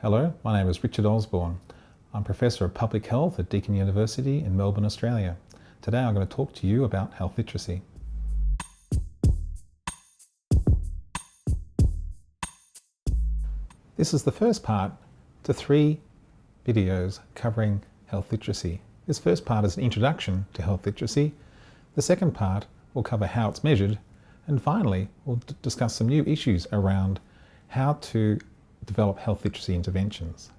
Hello, my name is Richard Osborne. I'm Professor of Public Health at Deakin University in Melbourne, Australia. Today I'm going to talk to you about health literacy. This is the first part to 3 videos covering health literacy. This first part is an introduction to health literacy. The second part will cover how it's measured, and finally we'll discuss some new issues around how to develop health literacy interventions.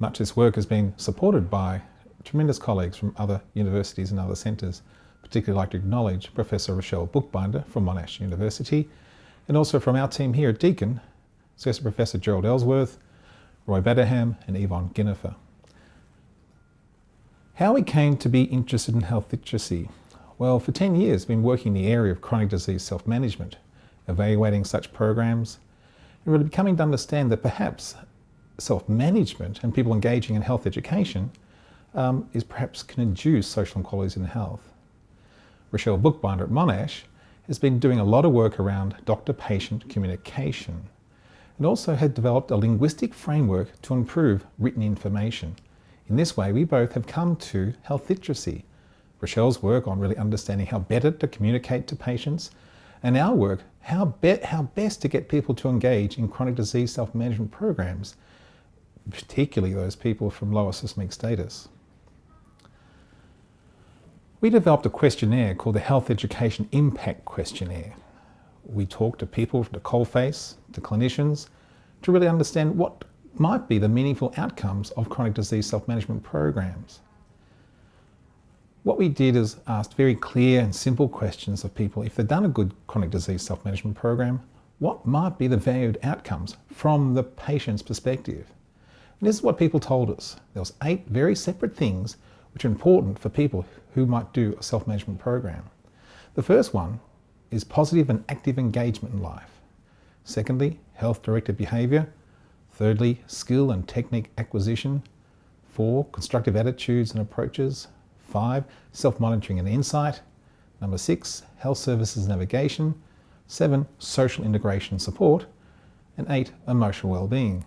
Much of this work has been supported by tremendous colleagues from other universities and other centres. Particularly like to acknowledge Professor Rochelle Bookbinder from Monash University, and also from our team here at Deakin, Associate Professor Gerald Ellsworth, Roy Badderham and Yvonne Ginnifer. How we came to be interested in health literacy? Well, for 10 years I've been working in the area of chronic disease self-management, evaluating such programs, and really becoming to understand that perhaps self-management and people engaging in health education is perhaps can induce social inequalities in health. Rochelle Bookbinder at Monash has been doing a lot of work around doctor-patient communication, and also had developed a linguistic framework to improve written information. In this way, we both have come to health literacy. Rochelle's work on really understanding how better to communicate to patients, and our work, how best to get people to engage in chronic disease self-management programs, particularly those people from lower systemic status. We developed a questionnaire called the Health Education Impact Questionnaire. We talked to people from the coalface, to clinicians, to really understand what might be the meaningful outcomes of chronic disease self-management programs. What we did is asked very clear and simple questions of people. If they've done a good chronic disease self-management program, what might be the valued outcomes from the patient's perspective? And this is what people told us. There was 8 very separate things which are important for people who might do a self-management program. The first one is positive and active engagement in life. Secondly, health-directed behaviour. Thirdly, skill and technique acquisition. 4, constructive attitudes and approaches. 5, self-monitoring and insight. Number 6, health services navigation. 7, social integration and support. And 8, emotional well-being.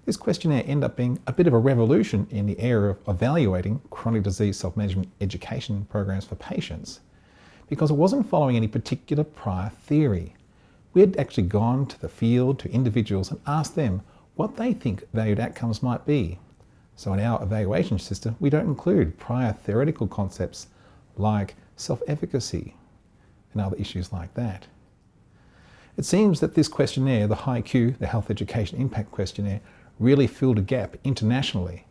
This questionnaire ended up being a bit of a revolution in the area of evaluating chronic disease self-management education programs for patients, because it wasn't following any particular prior theory. We had actually gone to the field, to individuals, and asked them what they think valued outcomes might be. So in our evaluation system, we don't include prior theoretical concepts like self-efficacy and other issues like that. It seems that this questionnaire, the HiQ, the Health Education Impact Questionnaire, really filled a gap internationally.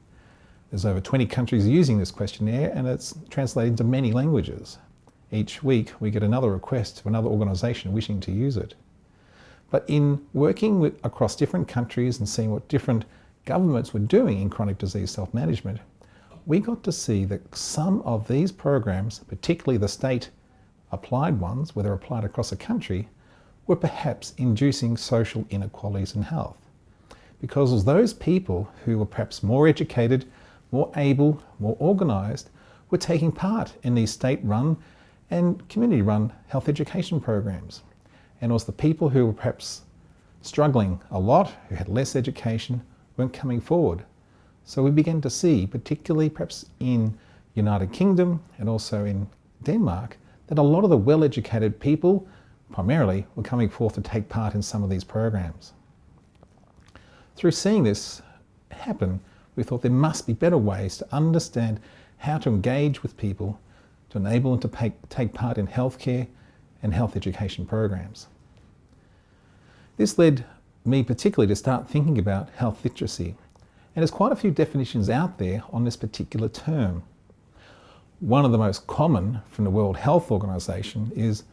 There's over 20 countries using this questionnaire, and it's translated into many languages. Each week we get another request from another organisation wishing to use it. But in working across different countries and seeing what different governments were doing in chronic disease self-management, we got to see that some of these programs, particularly the state applied ones, where they're applied across a country, were perhaps inducing social inequalities in health. Because it was those people who were perhaps more educated, more able, more organised, were taking part in these state-run and community-run health education programs. And it was the people who were perhaps struggling a lot, who had less education, weren't coming forward. So we began to see, particularly perhaps in United Kingdom and also in Denmark, that a lot of the well-educated people primarily were coming forth to take part in some of these programs. Through seeing this happen, we thought there must be better ways to understand how to engage with people to enable them to take part in healthcare and health education programs. This led me particularly to start thinking about health literacy, and there's quite a few definitions out there on this particular term. One of the most common from the World Health Organization is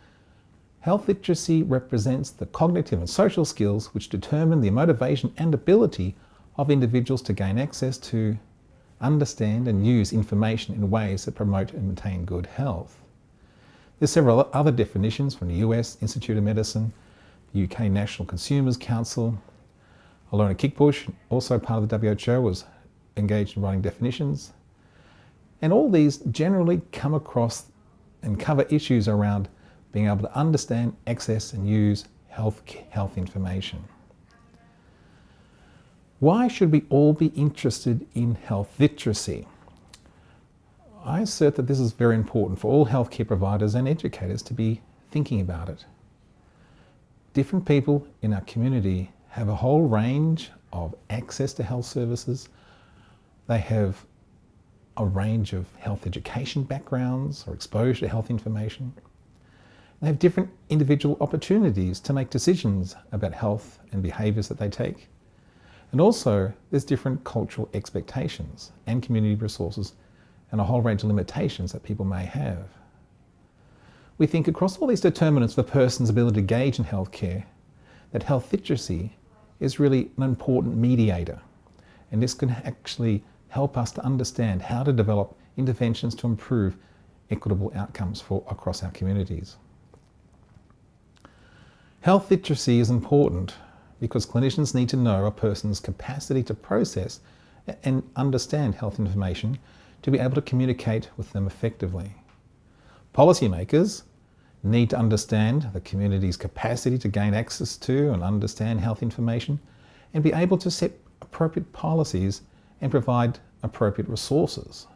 health literacy represents the cognitive and social skills which determine the motivation and ability of individuals to gain access to, understand and use information in ways that promote and maintain good health. There's several other definitions from the US Institute of Medicine, the UK National Consumers Council. Alona Kickbush, also part of the WHO, was engaged in writing definitions. And all these generally come across and cover issues around being able to understand, access and use health information. Why should we all be interested in health literacy? I assert that this is very important for all healthcare providers and educators to be thinking about it. Different people in our community have a whole range of access to health services. They have a range of health education backgrounds or exposure to health information. They have different individual opportunities to make decisions about health and behaviours that they take. And also, there's different cultural expectations and community resources and a whole range of limitations that people may have. We think across all these determinants of a person's ability to engage in healthcare, that health literacy is really an important mediator. And this can actually help us to understand how to develop interventions to improve equitable outcomes across our communities. Health literacy is important because clinicians need to know a person's capacity to process and understand health information to be able to communicate with them effectively. Policymakers need to understand the community's capacity to gain access to and understand health information and be able to set appropriate policies and provide appropriate resources.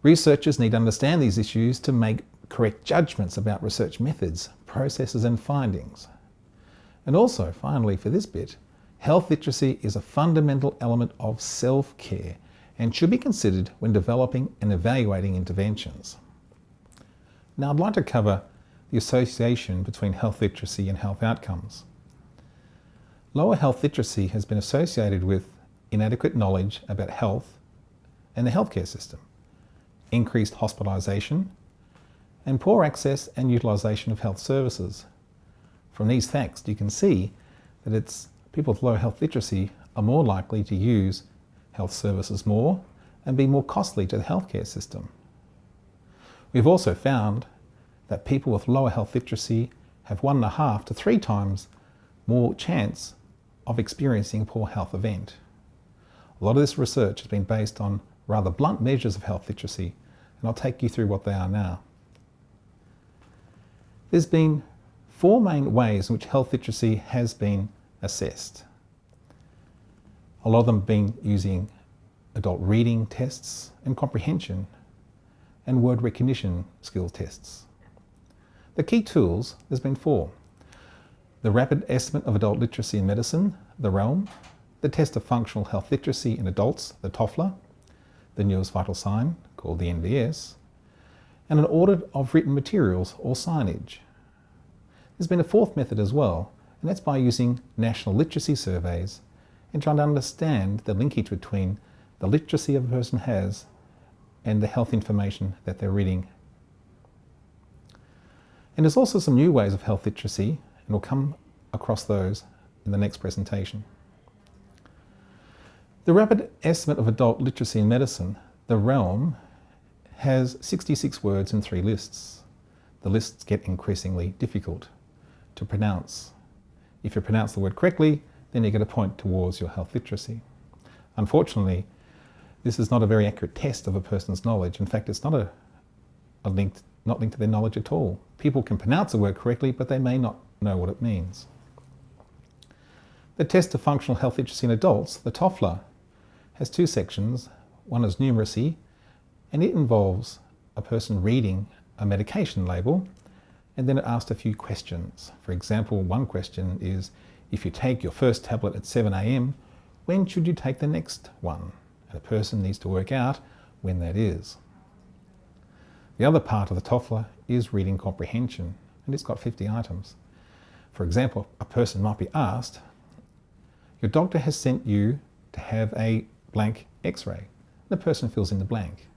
Researchers need to understand these issues to make correct judgments about research methods, processes and findings. And also, finally, for this bit, health literacy is a fundamental element of self-care and should be considered when developing and evaluating interventions. Now, I'd like to cover the association between health literacy and health outcomes. Lower health literacy has been associated with inadequate knowledge about health and the healthcare system, increased hospitalisation, and poor access and utilisation of health services. From these facts, you can see that it's people with low health literacy are more likely to use health services more and be more costly to the healthcare system. We've also found that people with lower health literacy have 1.5 to 3 times more chance of experiencing a poor health event. A lot of this research has been based on rather blunt measures of health literacy, and I'll take you through what they are now. There's been 4 main ways in which health literacy has been assessed. A lot of them have been using adult reading tests and comprehension and word recognition skill tests. The key tools, there's been 4. The Rapid Estimate of Adult Literacy in Medicine, the REALM, the Test of Functional Health Literacy in Adults, the TOFLA, the Newest Vital Sign, called the NVS, and an audit of written materials or signage. There's been a 4th method as well, and that's by using national literacy surveys and trying to understand the linkage between the literacy a person has and the health information that they're reading. And there's also some new ways of health literacy, and we'll come across those in the next presentation. The Rapid Estimate of Adult Literacy in Medicine, the REALM, has 66 words in 3 lists. The lists get increasingly difficult to pronounce. If you pronounce the word correctly, then you get a point towards your health literacy. Unfortunately, this is not a very accurate test of a person's knowledge. In fact, it's not linked to their knowledge at all. People can pronounce a word correctly, but they may not know what it means. The Test of Functional Health Literacy in Adults, the TOFLA, has 2 sections. One is numeracy, and it involves a person reading a medication label, and then it asks a few questions. For example, one question is, if you take your first tablet at 7 a.m, when should you take the next one? And a person needs to work out when that is. The other part of the TOFLA is reading comprehension, and it's got 50 items. For example, a person might be asked, your doctor has sent you to have a blank x-ray. The person fills in the blank.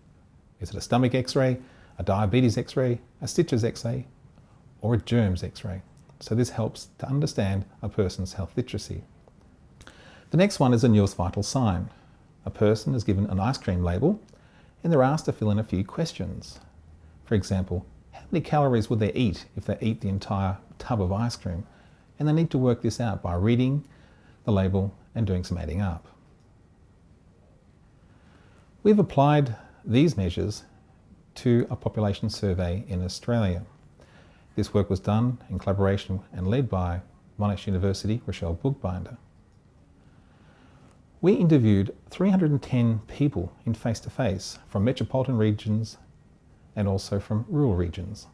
Is it a stomach x-ray, a diabetes x-ray, a stitches x-ray, or a germs x-ray? So this helps to understand a person's health literacy. The next one is a Newest Vital Sign. A person is given an ice cream label and they're asked to fill in a few questions. For example, how many calories would they eat if they eat the entire tub of ice cream? And they need to work this out by reading the label and doing some adding up. We've applied these measures to a population survey in Australia. This work was done in collaboration and led by Monash University, Rochelle Bookbinder. We interviewed 310 people in face-to-face from metropolitan regions and also from rural regions.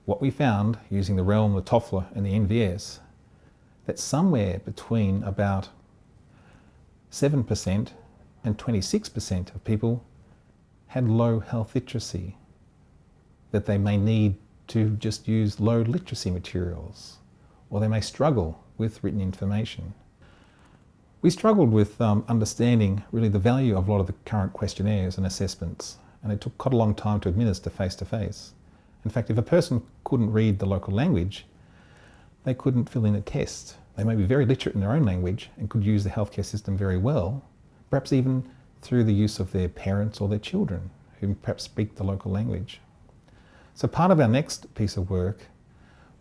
What we found using the realm, the TOEFL and the NVS, that somewhere between about 7% and 26% of people had low health literacy, that they may need to just use low literacy materials, or they may struggle with written information. We struggled with understanding really the value of a lot of the current questionnaires and assessments, and it took quite a long time to administer face-to-face. In fact, if a person couldn't read the local language, they couldn't fill in a test. They may be very literate in their own language and could use the healthcare system very well, perhaps even through the use of their parents or their children, who perhaps speak the local language. So part of our next piece of work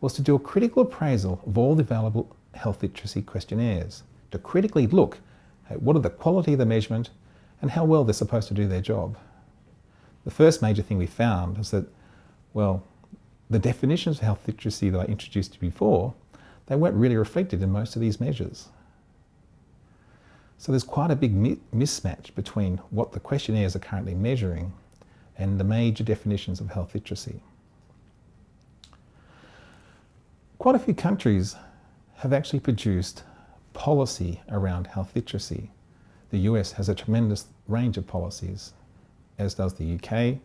was to do a critical appraisal of all the available health literacy questionnaires, to critically look at what are the quality of the measurement and how well they're supposed to do their job. The first major thing we found is that, well, the definitions of health literacy that I introduced before, they weren't really reflected in most of these measures. So there's quite a big mismatch between what the questionnaires are currently measuring and the major definitions of health literacy. Quite a few countries have actually produced policy around health literacy. The US has a tremendous range of policies, as does the UK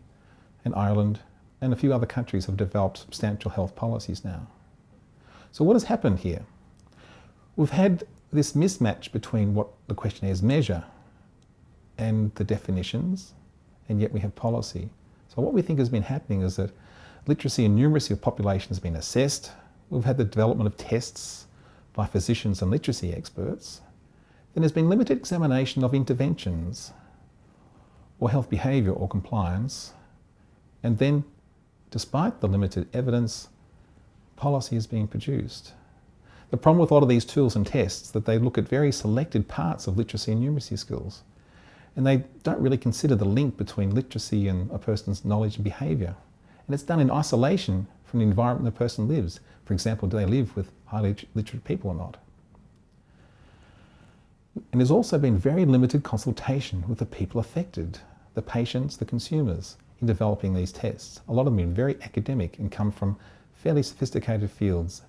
and Ireland, and a few other countries have developed substantial health policies now. So what has happened here? We've had this mismatch between what the questionnaires measure and the definitions, and yet we have policy. So what we think has been happening is that literacy and numeracy of population has been assessed. We've had the development of tests by physicians and literacy experts. Then there's been limited examination of interventions or health behaviour or compliance. And then, despite the limited evidence, policy is being produced. The problem with a lot of these tools and tests is that they look at very selected parts of literacy and numeracy skills, and they don't really consider the link between literacy and a person's knowledge and behaviour. And it's done in isolation from the environment the person lives. For example, do they live with highly literate people or not? And there's also been very limited consultation with the people affected, the patients, the consumers, in developing these tests. A lot of them have been very academic and come from fairly sophisticated fields.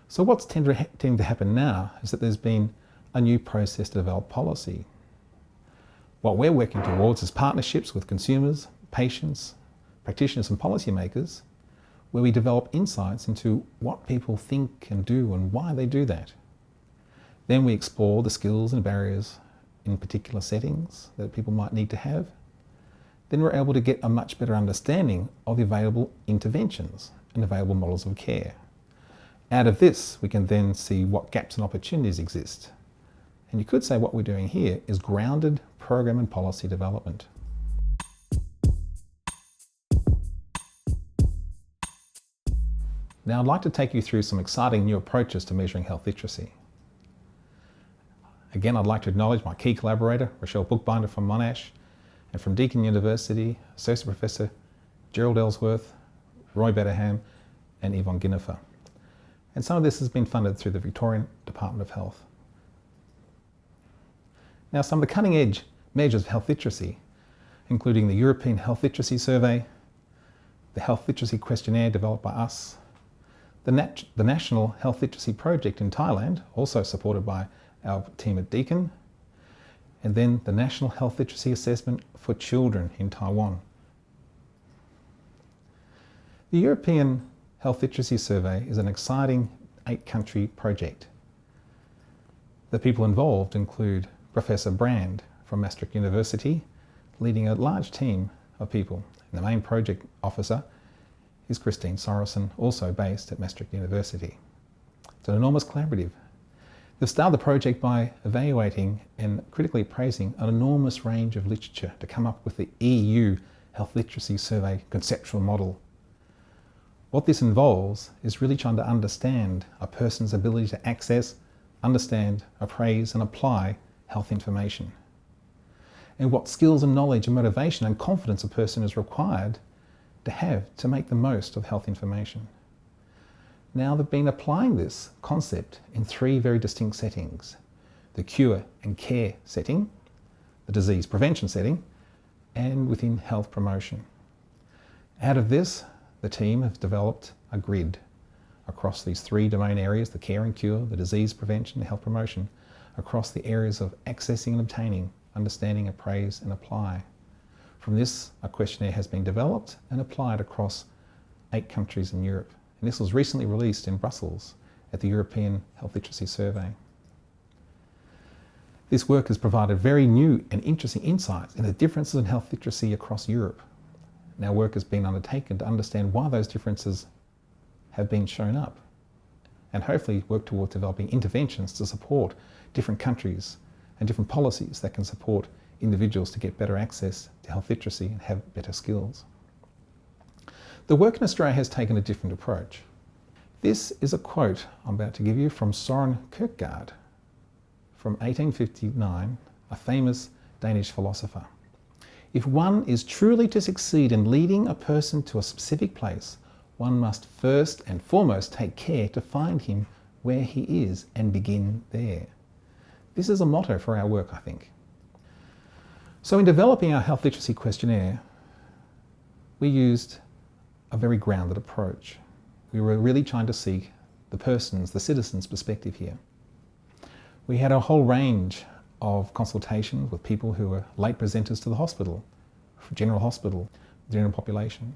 So what's tending to happen now is that there's been a new process to develop policy. What we're working towards is partnerships with consumers, patients, practitioners and policymakers, where we develop insights into what people think and do and why they do that. Then we explore the skills and barriers in particular settings that people might need to have. Then we're able to get a much better understanding of the available interventions and available models of care. Out of this, we can then see what gaps and opportunities exist. And you could say what we're doing here is grounded program and policy development. Now I'd like to take you through some exciting new approaches to measuring health literacy. Again, I'd like to acknowledge my key collaborator, Rochelle Bookbinder from Monash, and from Deakin University, Associate Professor Gerald Ellsworth, Roy Betterham, and Yvonne Ginnifer. And some of this has been funded through the Victorian Department of Health. Now, some of the cutting edge measures of health literacy, including the European Health Literacy Survey, the Health Literacy Questionnaire developed by us, the National Health Literacy Project in Thailand, also supported by our team at Deakin, and then the National Health Literacy Assessment for Children in Taiwan. The European Health Literacy Survey is an exciting 8-country project. The people involved include Professor Brand from Maastricht University, leading a large team of people. And the main project officer is Christine Sorensen, also based at Maastricht University. It's an enormous collaborative. They've started the project by evaluating and critically appraising an enormous range of literature to come up with the EU Health Literacy Survey conceptual model. What this involves is really trying to understand a person's ability to access, understand, appraise and apply health information, and what skills and knowledge and motivation and confidence a person is required to have to make the most of health information. Now they've been applying this concept in 3 very distinct settings: the cure and care setting, the disease prevention setting, and within health promotion. Out of this, the team have developed a grid across these 3 domain areas: the care and cure, the disease prevention, and health promotion, across the areas of accessing and obtaining, understanding, appraise and apply. From this, a questionnaire has been developed and applied across 8 countries in Europe. And this was recently released in Brussels at the European Health Literacy Survey. This work has provided very new and interesting insights into differences in health literacy across Europe. Now work has been undertaken to understand why those differences have been shown up, and hopefully work towards developing interventions to support different countries and different policies that can support individuals to get better access to health literacy and have better skills. The work in Australia has taken a different approach. This is a quote I'm about to give you from Søren Kierkegaard from 1859, a famous Danish philosopher. If one is truly to succeed in leading a person to a specific place, one must first and foremost take care to find him where he is and begin there. This is a motto for our work, I think. So in developing our health literacy questionnaire, we used a very grounded approach. We were really trying to seek the citizen's perspective here. We had a whole range of consultations with people who were late presenters to the hospital, general population.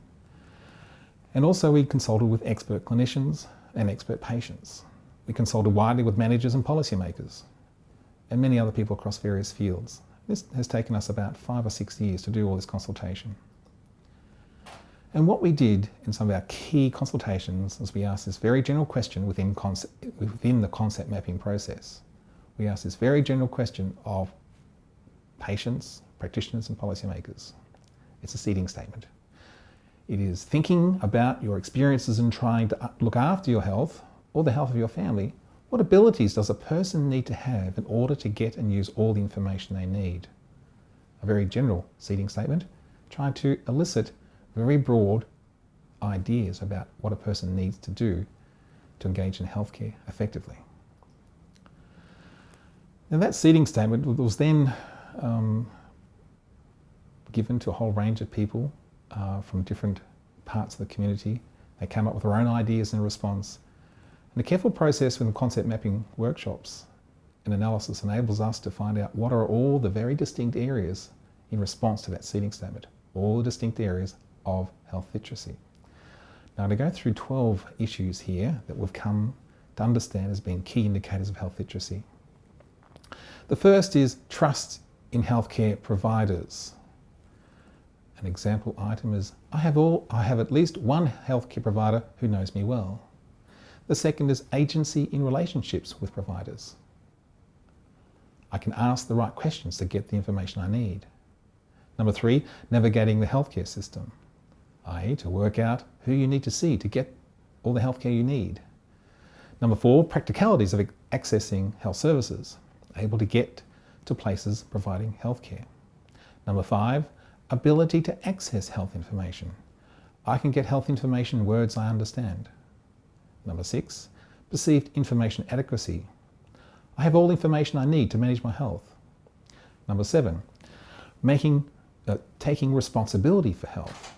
And also we consulted with expert clinicians and expert patients. We consulted widely with managers and policymakers and many other people across various fields. This has taken us about 5 or 6 years to do all this consultation. And what we did in some of our key consultations is we asked this very general question within the concept mapping process. We asked this very general question of patients, practitioners and policymakers. It's a seeding statement. It is thinking about your experiences in trying to look after your health or the health of your family. What abilities does a person need to have in order to get and use all the information they need? A very general seeding statement, trying to elicit very broad ideas about what a person needs to do to engage in healthcare effectively. Now that seeding statement was then given to a whole range of people from different parts of the community. They came up with their own ideas in response. And the careful process with the concept mapping workshops and analysis enables us to find out what are all the very distinct areas in response to that seeding statement, all the distinct areas of health literacy. Now to go through 12 issues here that we've come to understand as being key indicators of health literacy. The first is trust in healthcare providers. An example item is, I have at least one healthcare provider who knows me well. The second is agency in relationships with providers. I can ask the right questions to get the information I need. Number 3, navigating the healthcare system, i.e. to work out who you need to see to get all the healthcare you need. Number 4, practicalities of accessing health services, able to get to places providing healthcare. Number 5, ability to access health information. I can get health information in words I understand. Number 6, perceived information adequacy. I have all the information I need to manage my health. Number 7, taking responsibility for health.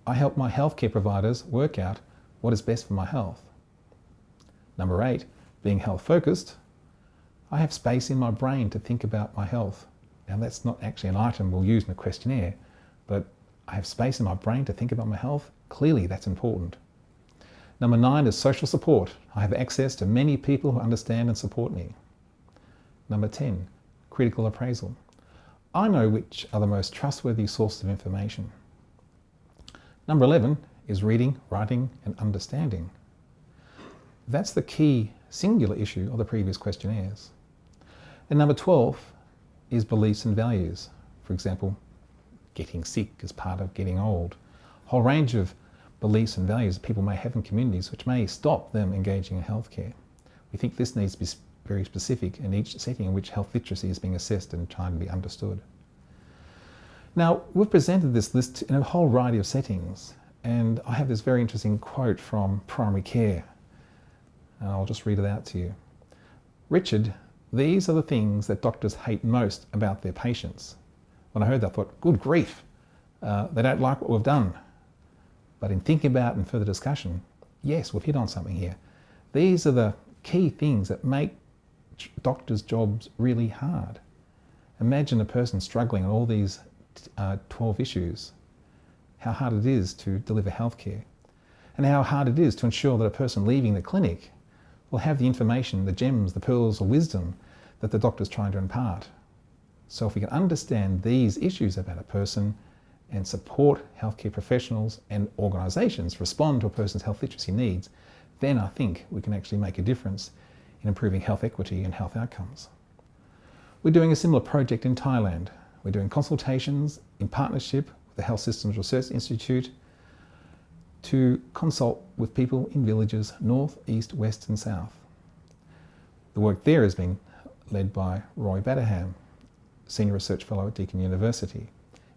I help my healthcare providers work out what is best for my health. Number 8, being health focused. I have space in my brain to think about my health. Now that's not actually an item we'll use in a questionnaire, but I have space in my brain to think about my health. Clearly that's important. Number 9 is social support. I have access to many people who understand and support me. Number 10, critical appraisal. I know which are the most trustworthy sources of information. Number 11 is reading, writing and understanding. That's the key singular issue of the previous questionnaires. And number 12 is beliefs and values. For example, getting sick is part of getting old. A whole range of beliefs and values that people may have in communities which may stop them engaging in healthcare. We think this needs to be very specific in each setting in which health literacy is being assessed and trying to be understood. Now, we've presented this list in a whole variety of settings, and I have this very interesting quote from primary care And I'll just read it out to you. Richard, these are the things that doctors hate most about their patients. When I heard that, I thought, good grief, they don't like what we've done. But in thinking about it in further discussion, yes, we've hit on something here. These are the key things that make doctors' jobs really hard. Imagine a person struggling on all these 12 issues, how hard it is to deliver healthcare, and how hard it is to ensure that a person leaving the clinic will have the information, the gems, the pearls of wisdom that the doctor's trying to impart. So if we can understand these issues about a person and support healthcare professionals and organisations respond to a person's health literacy needs, then I think we can actually make a difference in improving health equity and health outcomes. We're doing a similar project in Thailand. We're doing consultations in partnership with the Health Systems Research Institute to consult with people in villages north, east, west and south. The work there has been led by Roy Batterham, Senior Research Fellow at Deakin University,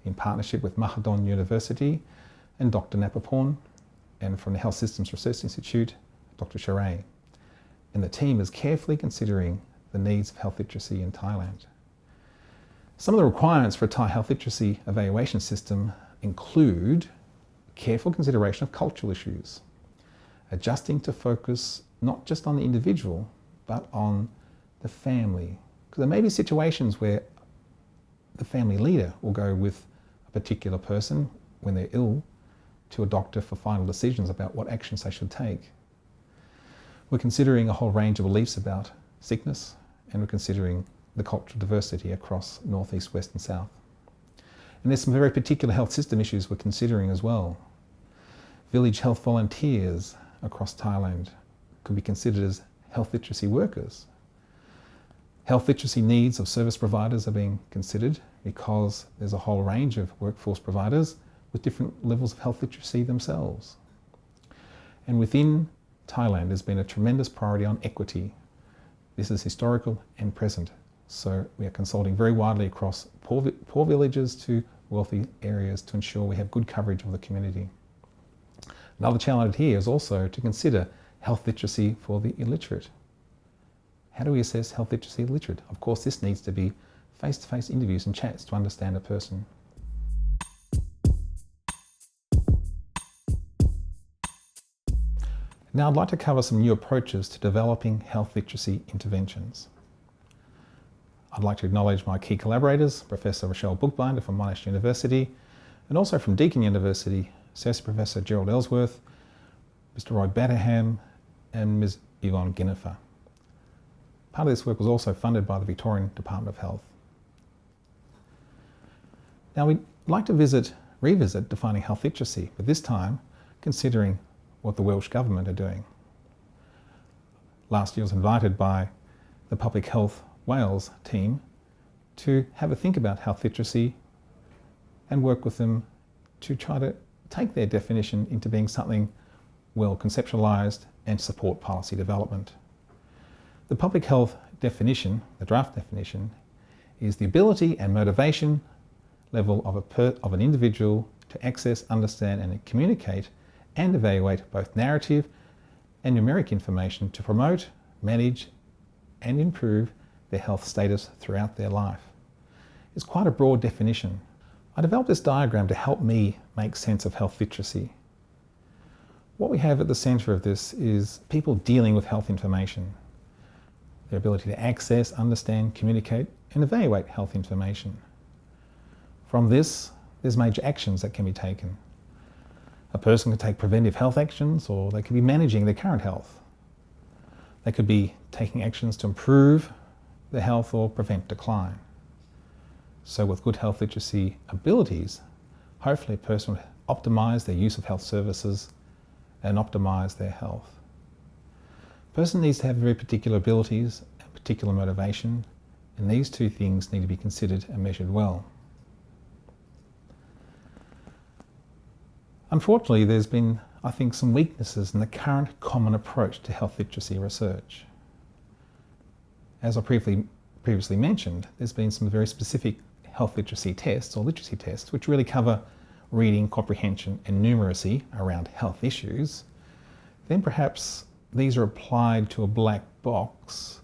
in partnership with Mahadon University and Dr. Napaporn, and from the Health Systems Research Institute, Dr. Charay. And the team is carefully considering the needs of health literacy in Thailand. Some of the requirements for a Thai health literacy evaluation system include careful consideration of cultural issues, adjusting to focus not just on the individual, but on the family. Because there may be situations where the family leader will go with a particular person when they're ill to a doctor for final decisions about what actions they should take. We're considering a whole range of beliefs about sickness, and we're considering the cultural diversity across north, east, west and south. And there's some very particular health system issues we're considering as well. Village health volunteers across Thailand could be considered as health literacy workers. Health literacy needs of service providers are being considered because there's a whole range of workforce providers with different levels of health literacy themselves. And within Thailand, there's been a tremendous priority on equity. This is historical and present. So we are consulting very widely across poor villages to wealthy areas to ensure we have good coverage of the community. Another challenge here is also to consider health literacy for the illiterate. How do we assess health literacy illiterate? Of course, this needs to be face-to-face interviews and chats to understand a person. Now I'd like to cover some new approaches to developing health literacy interventions. I'd like to acknowledge my key collaborators, Professor Rochelle Bookbinder from Monash University, and also from Deakin University, Associate Professor Gerald Ellsworth, Mr. Roy Batterham, and Ms. Yvonne Ginnifer. Part of this work was also funded by the Victorian Department of Health. Now we'd like to revisit defining health literacy, but this time considering what the Welsh Government are doing. Last year I was invited by the Public Health Wales team to have a think about health literacy and work with them to try to take their definition into being something well conceptualised and support policy development. The public health definition, the draft definition, is the ability and motivation level of an individual to access, understand and communicate and evaluate both narrative and numeric information to promote, manage and improve their health status throughout their life. It's quite a broad definition. I developed this diagram to help me make sense of health literacy. What we have at the centre of this is people dealing with health information, their ability to access, understand, communicate and evaluate health information. From this, there's major actions that can be taken. A person can take preventive health actions, or they could be managing their current health. They could be taking actions to improve their health or prevent decline. So with good health literacy abilities, hopefully a person will optimise their use of health services and optimise their health. A person needs to have very particular abilities and particular motivation, and these two things need to be considered and measured well. Unfortunately, there's been, I think, some weaknesses in the current common approach to health literacy research. As I previously mentioned, there's been some very specific health literacy tests or literacy tests which really cover reading, comprehension and numeracy around health issues. Then perhaps these are applied to a black box,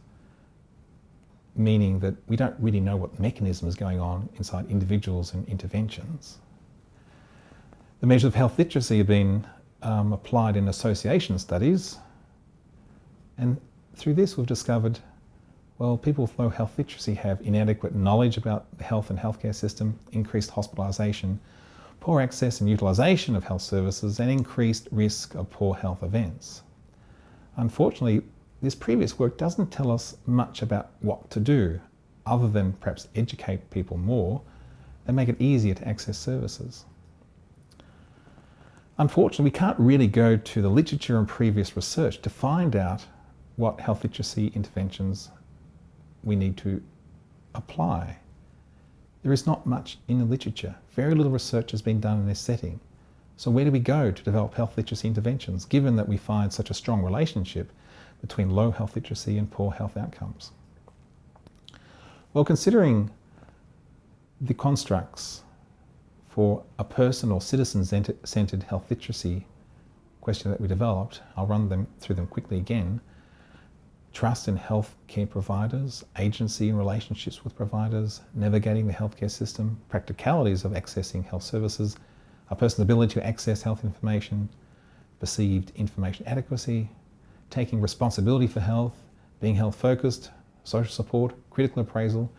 meaning that we don't really know what mechanism is going on inside individuals and interventions. The measures of health literacy have been applied in association studies, and through this we've discovered, well, people with low health literacy have inadequate knowledge about the health and healthcare system, increased hospitalisation, poor access and utilisation of health services, and increased risk of poor health events. Unfortunately, this previous work doesn't tell us much about what to do, other than perhaps educate people more and make it easier to access services. Unfortunately, we can't really go to the literature and previous research to find out what health literacy interventions we need to apply. There is not much in the literature. Very little research has been done in this setting. So where do we go to develop health literacy interventions, given that we find such a strong relationship between low health literacy and poor health outcomes? Well, considering the constructs for a person or citizen-centred health literacy question that we developed, I'll run through them quickly again. Trust in healthcare providers, agency and relationships with providers, navigating the healthcare system, practicalities of accessing health services, a person's ability to access health information, perceived information adequacy, taking responsibility for health, being health focused, social support, critical appraisal,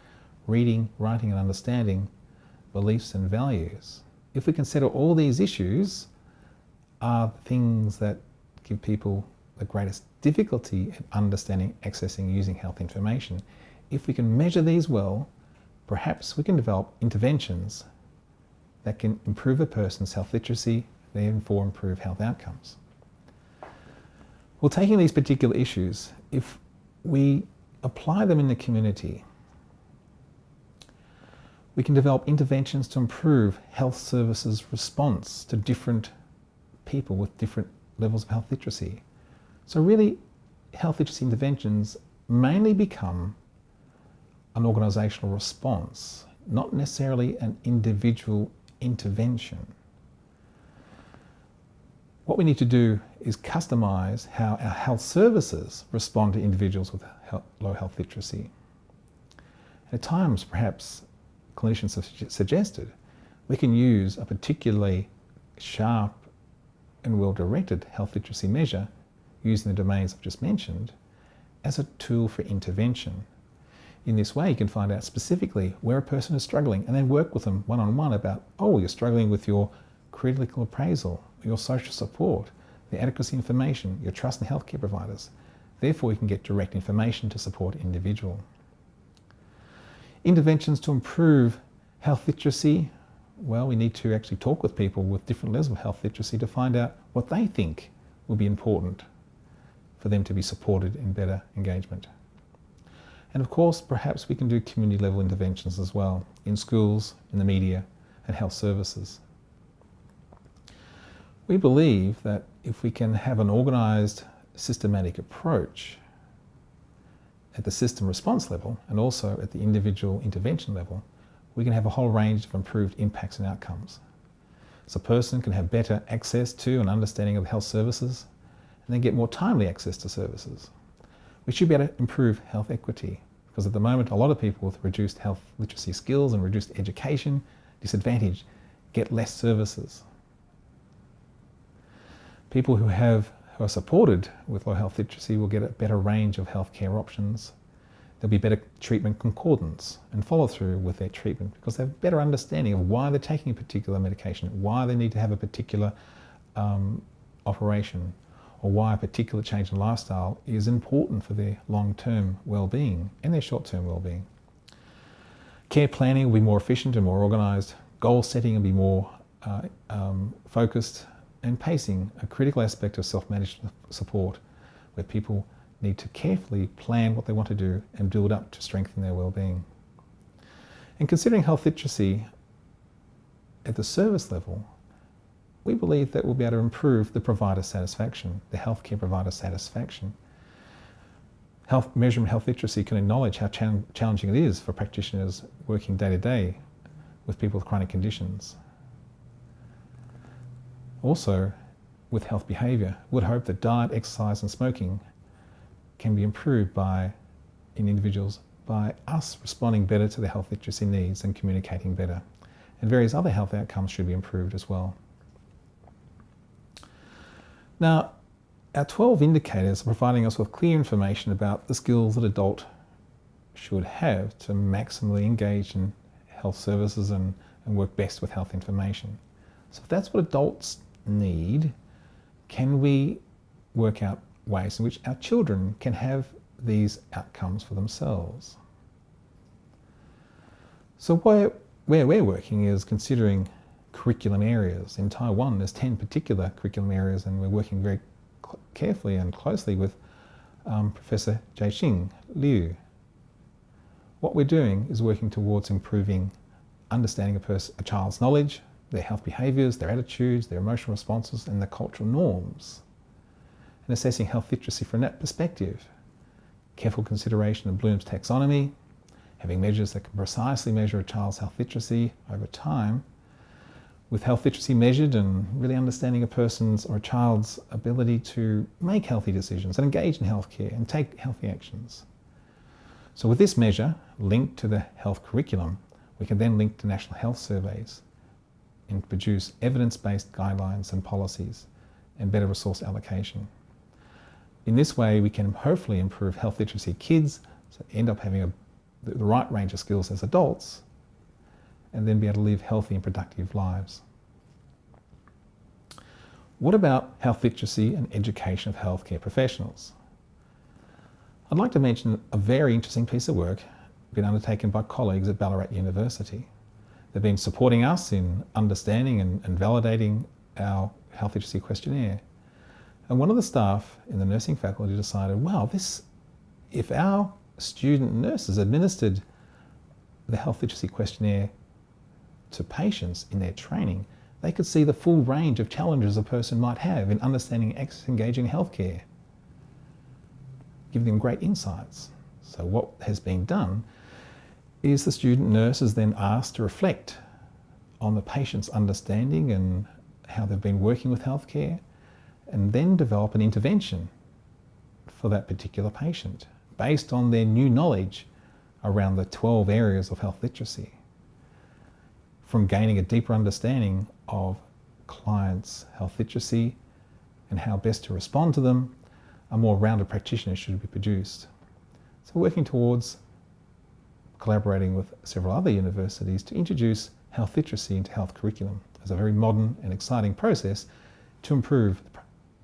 reading, writing and understanding, beliefs and values. If we consider all these issues are things that give people the greatest difficulty in understanding, accessing, using health information, if we can measure these well, perhaps we can develop interventions that can improve a person's health literacy, therefore improve health outcomes. Well, taking these particular issues, if we apply them in the community, we can develop interventions to improve health services response to different people with different levels of health literacy. So really, health literacy interventions mainly become an organisational response, not necessarily an individual intervention. What we need to do is customise how our health services respond to individuals with low health literacy. At times, perhaps, clinicians have suggested we can use a particularly sharp and well-directed health literacy measure using the domains I've just mentioned as a tool for intervention. In this way, you can find out specifically where a person is struggling and then work with them one-on-one about, oh, you're struggling with your critical appraisal, your social support, the adequacy information, your trust in healthcare providers. Therefore, you can get direct information to support individual. Interventions to improve health literacy, well, we need to actually talk with people with different levels of health literacy to find out what they think will be important for them to be supported in better engagement. And of course, perhaps we can do community level interventions as well, in schools, in the media, and health services. We believe that if we can have an organised, systematic approach at the system response level and also at the individual intervention level, we can have a whole range of improved impacts and outcomes. So a person can have better access to and understanding of health services and then get more timely access to services. We should be able to improve health equity because at the moment a lot of people with reduced health literacy skills and reduced education, disadvantage, get less services. People who are supported with low health literacy will get a better range of healthcare options. There'll be better treatment concordance and follow through with their treatment because they have a better understanding of why they're taking a particular medication, why they need to have a particular operation, or why a particular change in lifestyle is important for their long-term well-being and their short-term well-being. Care planning will be more efficient and more organised. Goal setting will be more focused, and pacing, a critical aspect of self-managed support where people need to carefully plan what they want to do and build up to strengthen their well-being. And considering health literacy at the service level, we believe that we'll be able to improve the provider satisfaction, the healthcare provider satisfaction. Measuring health literacy can acknowledge how challenging it is for practitioners working day to day with people with chronic conditions. Also, with health behaviour would hope that diet, exercise and smoking can be improved in individuals by us responding better to their health literacy needs and communicating better. And various other health outcomes should be improved as well. Now, our 12 indicators are providing us with clear information about the skills that adults should have to maximally engage in health services and work best with health information. So if that's what adults need, can we work out ways in which our children can have these outcomes for themselves? So where we're working is considering curriculum areas. In Taiwan, there's 10 particular curriculum areas, and we're working very carefully and closely with Professor Jiexing Liu. What we're doing is working towards improving understanding a child's knowledge, their health behaviours, their attitudes, their emotional responses and their cultural norms, and assessing health literacy from that perspective. Careful consideration of Bloom's taxonomy, having measures that can precisely measure a child's health literacy over time, with health literacy measured and really understanding a person's or a child's ability to make healthy decisions and engage in healthcare and take healthy actions. So with this measure linked to the health curriculum, we can then link to national health surveys and produce evidence-based guidelines and policies and better resource allocation. In this way, we can hopefully improve health literacy kids, so end up having the right range of skills as adults, and then be able to live healthy and productive lives. What about health literacy and education of healthcare professionals? I'd like to mention a very interesting piece of work been undertaken by colleagues at Ballarat University. They've been supporting us in understanding and validating our health literacy questionnaire. And one of the staff in the nursing faculty decided, wow, if our student nurses administered the health literacy questionnaire to patients in their training, they could see the full range of challenges a person might have in understanding and engaging in healthcare, giving them great insights. So what has been done is the student nurse is then asked to reflect on the patient's understanding and how they've been working with healthcare, and then develop an intervention for that particular patient based on their new knowledge around the 12 areas of health literacy. From gaining a deeper understanding of clients' health literacy and how best to respond to them, a more rounded practitioner should be produced. So working towards collaborating with several other universities to introduce health literacy into health curriculum as a very modern and exciting process to improve the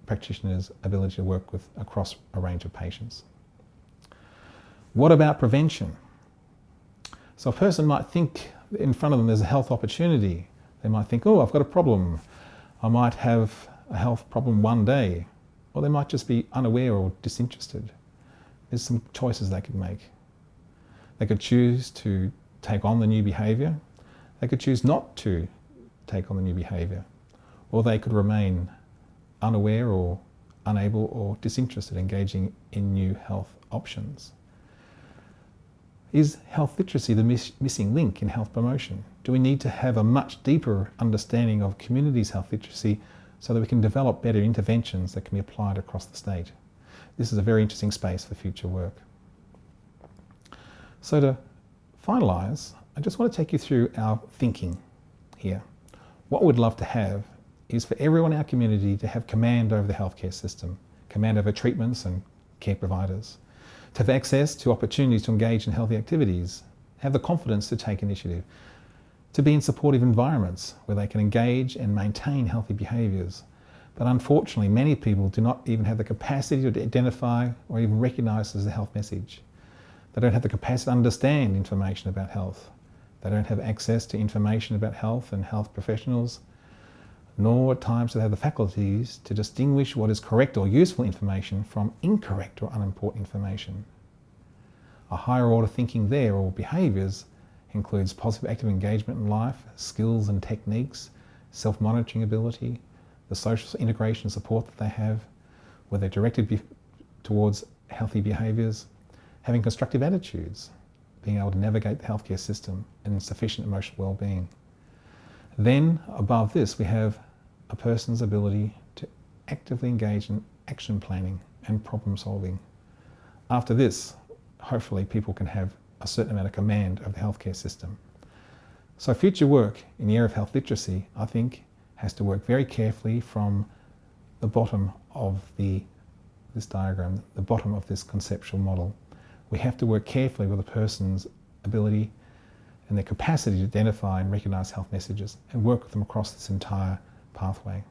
practitioner's ability to work across a range of patients. What about prevention? So a person might think in front of them there's a health opportunity. They might think, oh, I've got a problem. I might have a health problem one day. Or they might just be unaware or disinterested. There's some choices they could make. They could choose to take on the new behaviour. They could choose not to take on the new behaviour. Or they could remain unaware or unable or disinterested engaging in new health options. Is health literacy the missing link in health promotion? Do we need to have a much deeper understanding of communities' health literacy so that we can develop better interventions that can be applied across the state? This is a very interesting space for future work. So to finalise, I just want to take you through our thinking here. What we'd love to have is for everyone in our community to have command over the healthcare system, command over treatments and care providers, to have access to opportunities to engage in healthy activities, have the confidence to take initiative, to be in supportive environments where they can engage and maintain healthy behaviours. But unfortunately, many people do not even have the capacity to identify or even recognise as a health message. They don't have the capacity to understand information about health. They don't have access to information about health and health professionals, nor at times do they have the faculties to distinguish what is correct or useful information from incorrect or unimportant information. A higher order thinking there, or behaviours, includes positive active engagement in life, skills and techniques, self-monitoring ability, the social integration support that they have, where they're directed towards healthy behaviours, having constructive attitudes, being able to navigate the healthcare system, and sufficient emotional well-being. Then, above this, we have a person's ability to actively engage in action planning and problem solving. After this, hopefully people can have a certain amount of command of the healthcare system. So future work in the area of health literacy, I think, has to work very carefully from the bottom of this diagram, the bottom of this conceptual model. We have to work carefully with a person's ability and their capacity to identify and recognise health messages and work with them across this entire pathway.